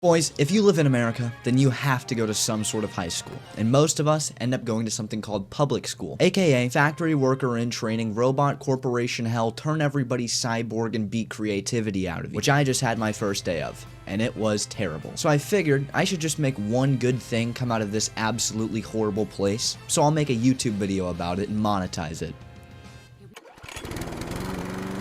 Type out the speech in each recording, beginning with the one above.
Boys, if you live in America, then you have to go to some sort of high school, and most of us end up going to something called public school, aka factory worker in training, robot corporation hell, turn everybody cyborg and beat creativity out of you, which I just had my first day of, and it was terrible. So I figured I should just make one good thing come out of this absolutely horrible place, so I'll make a YouTube video about it and monetize it.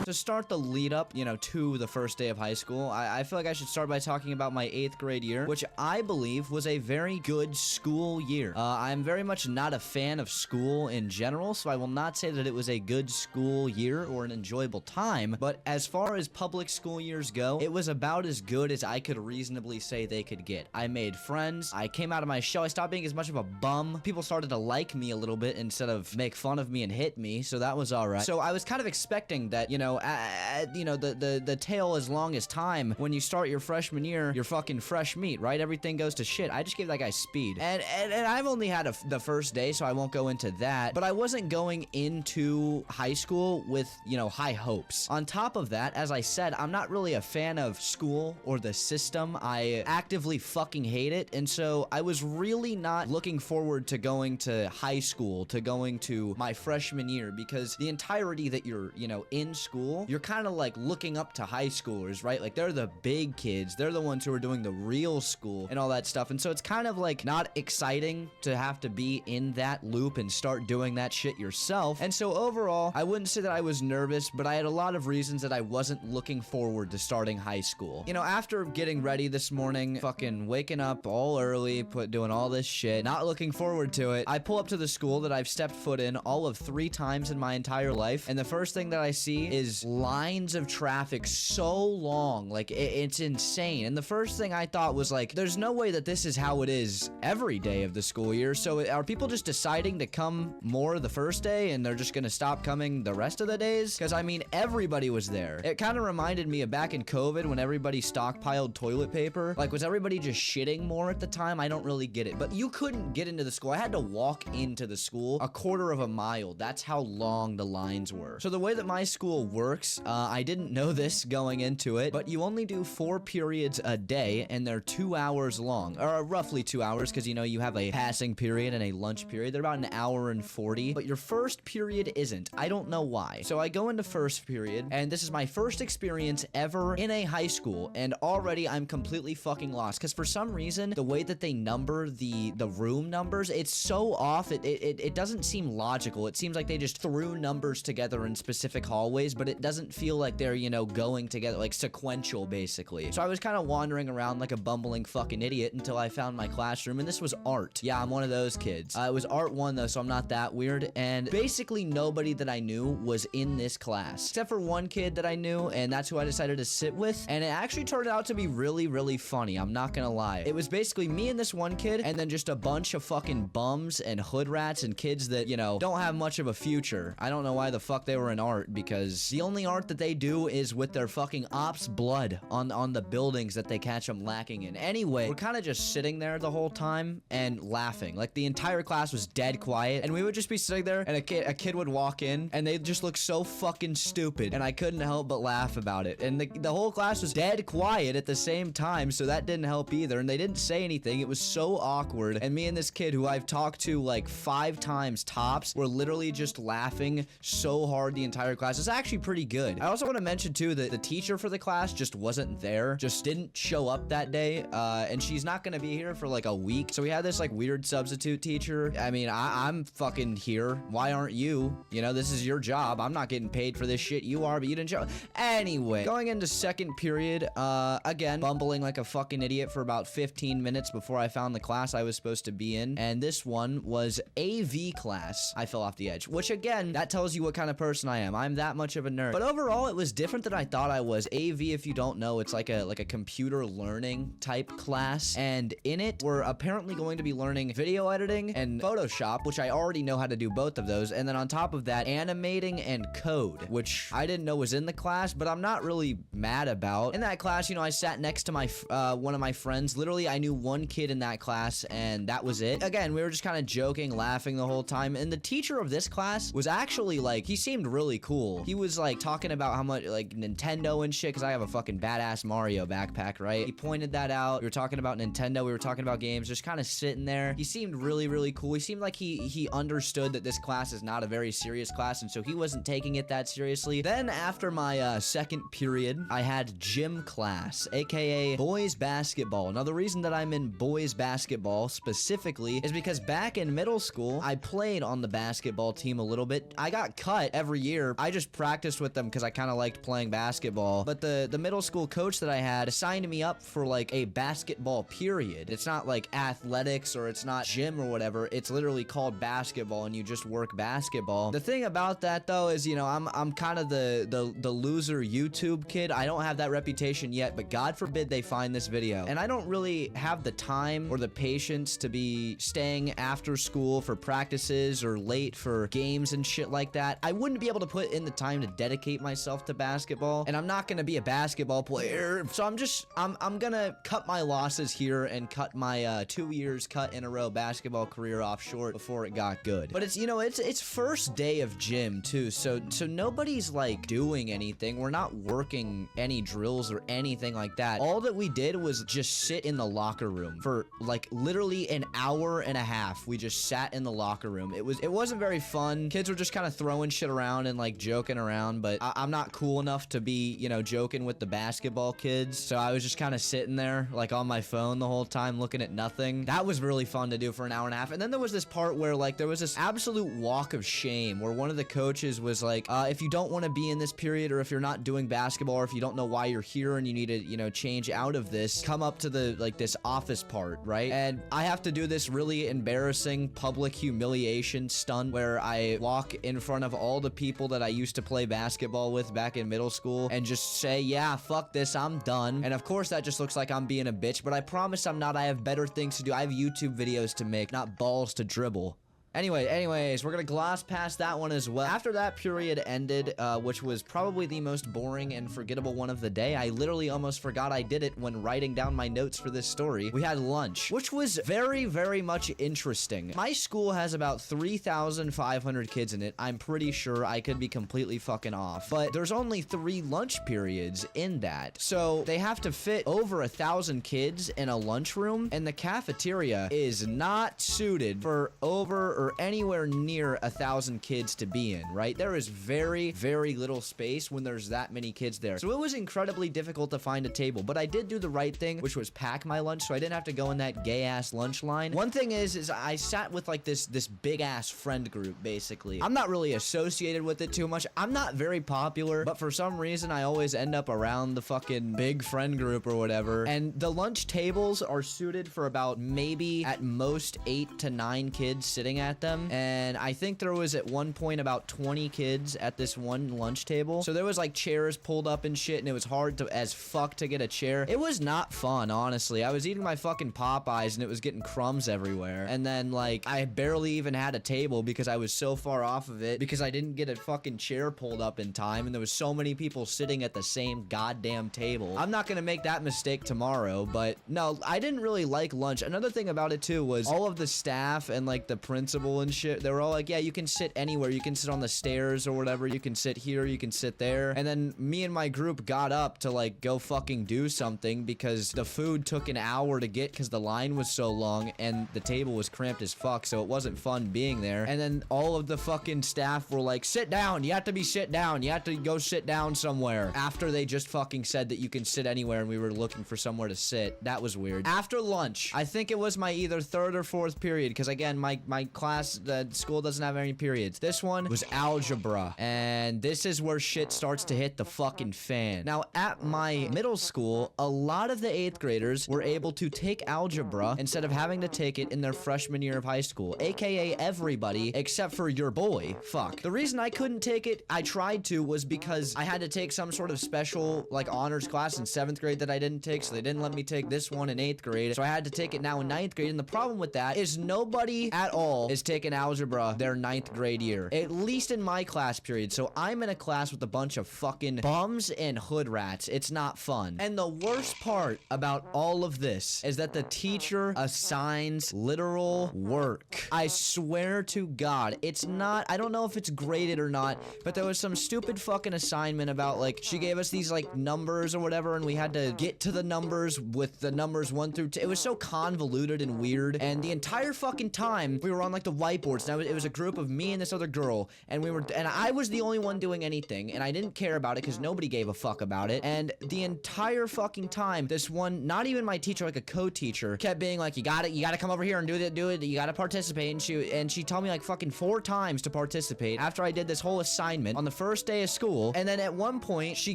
To start the lead up, to the first day of high school, I feel like I should start by talking about my 8th grade year, which I believe was a very good school year. I'm very much not a fan of school in general, so I will not say that it was a good school year or an enjoyable time, but as far as public school years go, it was about as good as I could reasonably say they could get. I made friends, I came out of my shell, I stopped being as much of a bum, people started to like me a little bit instead of make fun of me and hit me, so that was alright. So I was kind of expecting that, the tale as long as time. When you start your freshman year, you're fucking fresh meat, right? Everything goes to shit. I just gave that guy speed. And I've only had the first day, so I won't go into that. But I wasn't going into high school with, high hopes. On top of that, as I said, I'm not really a fan of school or the system. I actively fucking hate it. And so I was really not looking forward to going to high school, to going to my freshman year, because the entirety that you're, in school, you're kind of like looking up to high schoolers, right? Like they're the big kids. They're the ones who are doing the real school and all that stuff. And so it's kind of like not exciting to have to be in that loop and start doing that shit yourself. And so overall, I wouldn't say that I was nervous, but I had a lot of reasons that I wasn't looking forward to starting high school. After getting ready this morning, fucking waking up all early, doing all this shit, not looking forward to it, I pull up to the school that I've stepped foot in all of 3 times in my entire life. And the first thing that I see is lines of traffic so long, like it's insane. And the first thing I thought was like, there's no way that this is how it is every day of the school year. So are people just deciding to come more the first day and they're just gonna stop coming the rest of the days? Because I mean, everybody was there. It kind of reminded me of back in COVID when everybody stockpiled toilet paper. Like, was everybody just shitting more at the time? I don't really get it. But you couldn't get into the school. I had to walk into the school a quarter of a mile. That's how long the lines were. So the way that my school works, I didn't know this going into it, but you only do 4 periods a day, and they're 2 hours long, or roughly 2 hours, because you have a passing period and a lunch period. They're about an hour and 40, but your first period isn't. I don't know why. So I go into first period, and this is my first experience ever in a high school, and already I'm completely fucking lost, because for some reason, the way that they number the room numbers, it's so off. It doesn't seem logical. It seems like they just threw numbers together in specific hallways, but it doesn't feel like they're, going together, like sequential, basically. So I was kind of wandering around like a bumbling fucking idiot until I found my classroom, and this was art. Yeah, I'm one of those kids. It was art 1, though, so I'm not that weird, and basically nobody that I knew was in this class, except for one kid that I knew, and that's who I decided to sit with, and it actually turned out to be really, really funny. I'm not gonna lie. It was basically me and this one kid, and then just a bunch of fucking bums and hood rats and kids that, don't have much of a future. I don't know why the fuck they were in art, because the only art that they do is with their fucking ops blood on the buildings that they catch them lacking in. Anyway, we're kind of just sitting there the whole time and laughing. Like, the entire class was dead quiet, and we would just be sitting there, and a kid would walk in, and they'd just look so fucking stupid, and I couldn't help but laugh about it. And the whole class was dead quiet at the same time, so that didn't help either, and they didn't say anything. It was so awkward, and me and this kid, who I've talked to like 5 times tops, were literally just laughing so hard the entire class. It's actually pretty good. I also want to mention too that the teacher for the class just wasn't there, just didn't show up that day, and she's not gonna be here for like a week. So we had this like weird substitute teacher. I mean, I'm fucking here. Why aren't you? This is your job. I'm not getting paid for this shit. You are, but you didn't show up. Anyway, going into second period, again, bumbling like a fucking idiot for about 15 minutes before I found the class I was supposed to be in, and this one was AV class. I fell off the edge, which again, that tells you what kind of person I am. I'm that much of a nerd. But overall, it was different than I thought I was. AV, if you don't know, it's like a computer learning type class, and in it, we're apparently going to be learning video editing and Photoshop, which I already know how to do both of those, and then on top of that, animating and code, which I didn't know was in the class, but I'm not really mad about. In that class, I sat next to my one of my friends. Literally, I knew one kid in that class, and that was it. Again, we were just kind of joking, laughing the whole time, and the teacher of this class was actually like, he seemed really cool. He was like talking about how much, like, Nintendo and shit, because I have a fucking badass Mario backpack, right? He pointed that out. We were talking about Nintendo. We were talking about games, just kind of sitting there. He seemed really, really cool. He seemed like he understood that this class is not a very serious class, and so he wasn't taking it that seriously. Then after my second period, I had gym class, aka boys basketball. Now, the reason that I'm in boys basketball specifically is because back in middle school, I played on the basketball team a little bit. I got cut every year. I just practiced with them because I kind of liked playing basketball. But the middle school coach that I had signed me up for like a basketball period. It's not like athletics or it's not gym or whatever. It's literally called basketball, and you just work basketball. The thing about that though is, you know, I'm kind of the loser YouTube kid. I don't have that reputation yet, but God forbid they find this video. And I don't really have the time or the patience to be staying after school for practices or late for games and shit like that. I wouldn't be able to put in the time to dedicate myself to basketball, and I'm not gonna be a basketball player. So I'm gonna cut my losses here and cut my 2 years cut in a row basketball career off short before it got good. But it's, you know, it's first day of gym too, so nobody's like doing anything. We're not working any drills or anything like that. All that we did was just sit in the locker room for like literally an hour and a half. We just sat in the locker room. It wasn't very fun. Kids were just kind of throwing shit around and like joking around, but I'm not cool enough to be, you know, joking with the basketball kids. So I was just kind of sitting there like on my phone the whole time looking at nothing. That was really fun to do for an hour and a half. And then there was this part where like there was this absolute walk of shame where one of the coaches was like, if you don't want to be in this period, or if you're not doing basketball, or if you don't know why you're here and you need to, you know, change out of this, come up to the like this office part, right? And I have to do this really embarrassing public humiliation stunt where I walk in front of all the people that I used to play basketball with back in middle school and just say, yeah, fuck this, I'm done. And of course that just looks like I'm being a bitch, but I promise I'm not. I have better things to do. I have YouTube videos to make, not balls to dribble. Anyways, we're gonna gloss past that one as well. After that period ended, which was probably the most boring and forgettable one of the day, I literally almost forgot I did it when writing down my notes for this story. We had lunch, which was very, very much interesting. My school has about 3,500 kids in it. I'm pretty sure. I could be completely fucking off, but there's only 3 lunch periods in that. So they have to fit over 1,000 kids in a lunchroom, and the cafeteria is not suited for over or anywhere near 1,000 kids to be in, right? There is very, very little space when there's that many kids there. So it was incredibly difficult to find a table, but I did do the right thing, which was pack my lunch, so I didn't have to go in that gay-ass lunch line. One thing is I sat with like this big-ass friend group, basically. I'm not really associated with it too much. I'm not very popular, but for some reason, I always end up around the fucking big friend group or whatever. And the lunch tables are suited for about maybe at most 8 to 9 kids sitting at them, and I think there was at one point about 20 kids at this one lunch table, so there was like chairs pulled up and shit, and it was hard as fuck to get a chair. It was not fun, honestly. I was eating my fucking Popeyes and it was getting crumbs everywhere, and then like I barely even had a table because I was so far off of it because I didn't get a fucking chair pulled up in time, and there was so many people sitting at the same goddamn table. I'm not gonna make that mistake tomorrow, but no, I didn't really like lunch. Another thing about it too was all of the staff and like the principal and shit, they were all like, yeah, you can sit anywhere. You can sit on the stairs or whatever. You can sit here. You can sit there. And then me and my group got up to like go fucking do something because the food took an hour to get because the line was so long and the table was cramped as fuck, so it wasn't fun being there. And then all of the fucking staff were like, sit down. You have to be sit down. You have to go sit down somewhere. After they just fucking said that you can sit anywhere and we were looking for somewhere to sit. That was weird. After lunch, I think it was my either 3rd or 4th period because again, my class, the school doesn't have any periods. This one was algebra, and this is where shit starts to hit the fucking fan. Now, at my middle school, a lot of the 8th graders were able to take algebra instead of having to take it in their freshman year of high school, aka everybody except for your boy. Fuck. The reason I couldn't take it, I tried to, was because I had to take some sort of special, like, honors class in 7th grade that I didn't take, so they didn't let me take this one in 8th grade, so I had to take it now in 9th grade, and the problem with that is nobody at all is is taking algebra their 9th grade year. At least in my class period. So I'm in a class with a bunch of fucking bums and hood rats. It's not fun. And the worst part about all of this is that the teacher assigns literal work. I swear to God, it's not, I don't know if it's graded or not, but there was some stupid fucking assignment about, like, she gave us these, like, numbers or whatever, and we had to get to the numbers with the numbers 1 through 10. It was so convoluted and weird, and the entire fucking time, we were on, like, the whiteboards, and it was a group of me and this other girl, and I was the only one doing anything, and I didn't care about it, because nobody gave a fuck about it, and the entire fucking time, this one, not even my teacher, like a co-teacher, kept being like, you gotta come over here and do it, you gotta participate, and she told me like fucking 4 times to participate after I did this whole assignment on the first day of school, and then at one point, she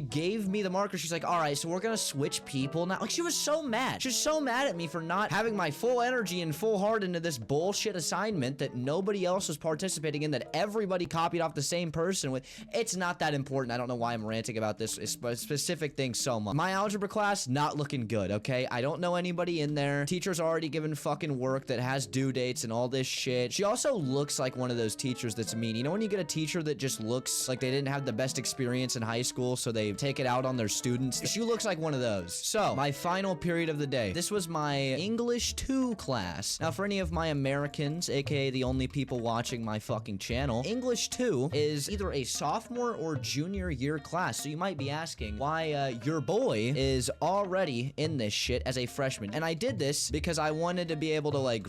gave me the marker, she's like, alright, so we're gonna switch people now. Like, she was so mad. She was so mad at me for not having my full energy and full heart into this bullshit assignment that nobody else was participating in, that everybody copied off the same person with. It's not that important. I don't know why I'm ranting about this specific thing so much. My algebra class, not looking good, okay? I don't know anybody in there. Teacher's already given fucking work that has due dates and all this shit. She also looks like one of those teachers that's mean. You know when you get a teacher that just looks like they didn't have the best experience in high school, so they take it out on their students? She looks like one of those. So, my final period of the day. This was my English 2 class. Now, for any of my Americans, aka the only people watching my fucking channel, English 2 is either a sophomore or junior year class. So you might be asking why your boy is already in this shit as a freshman. And I did this because I wanted to be able to like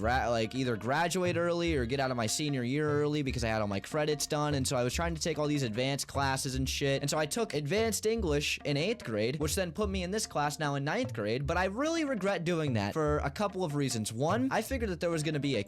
either graduate early or get out of my senior year early because I had all my credits done. And so I was trying to take all these advanced classes and shit. And so I took advanced English in 8th grade, which then put me in this class now in 9th grade. But I really regret doing that for a couple of reasons. One, I figured that there was going to be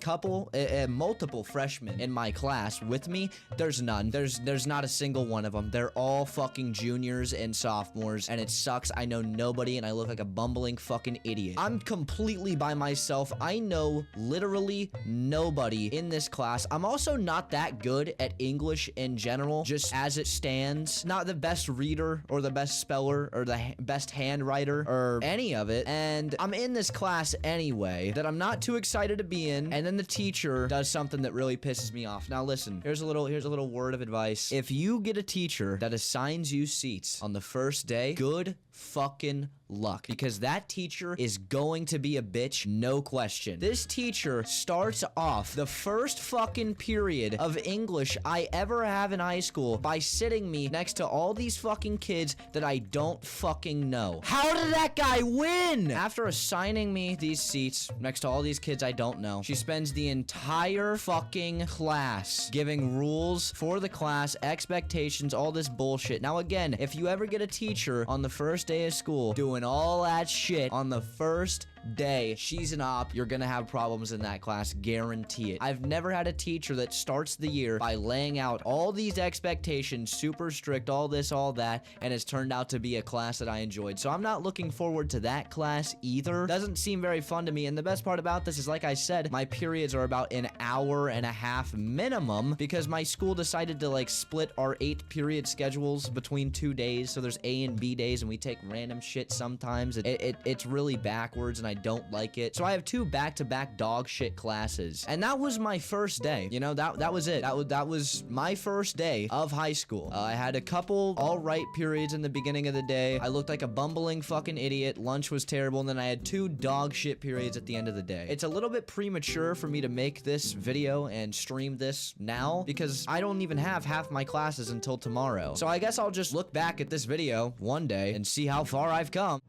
multiple freshmen in my class with me. There's none. There's not a single one of them. They're all fucking juniors and sophomores, and it sucks. I know nobody, and I look like a bumbling fucking idiot. I'm completely by myself. I know literally nobody in this class. I'm also not that good at English in general, just as it stands. Not the best reader or the best speller or the best handwriter or any of it, and I'm in this class anyway that I'm not too excited to be in, and then the teacher does something that really pisses me off. Now listen, here's a little word of advice. If you get a teacher that assigns you seats on the first day, good fucking luck, because that teacher is going to be a bitch, no question. This teacher starts off the first fucking period of English I ever have in high school by sitting me next to all these fucking kids that I don't fucking know. How did that guy win? After assigning me these seats next to all these kids I don't know, she spends the entire fucking class giving rules for the class, expectations, all this bullshit. Now again, if you ever get a teacher on the first day of school doing all that shit on the first day, she's an op. You're gonna have problems in that class, guarantee it. I've never had a teacher that starts the year by laying out all these expectations, super strict, all this, all that, and it's turned out to be a class that I enjoyed. So I'm not looking forward to that class either. Doesn't seem very fun to me, and the best part about this is, like I said, my periods are about an hour and a half minimum because my school decided to like split our 8-period schedules between 2 days, so there's A and B days, and we take random shit sometimes. It's really backwards, and I don't like it. So I have 2 back-to-back dog shit classes. And that was my first day. You know, that was it. That was my first day of high school. I had a couple all-right periods in the beginning of the day. I looked like a bumbling fucking idiot. Lunch was terrible. And then I had 2 dog shit periods at the end of the day. It's a little bit premature for me to make this video and stream this now because I don't even have half my classes until tomorrow. So I guess I'll just look back at this video one day and see how far I've come.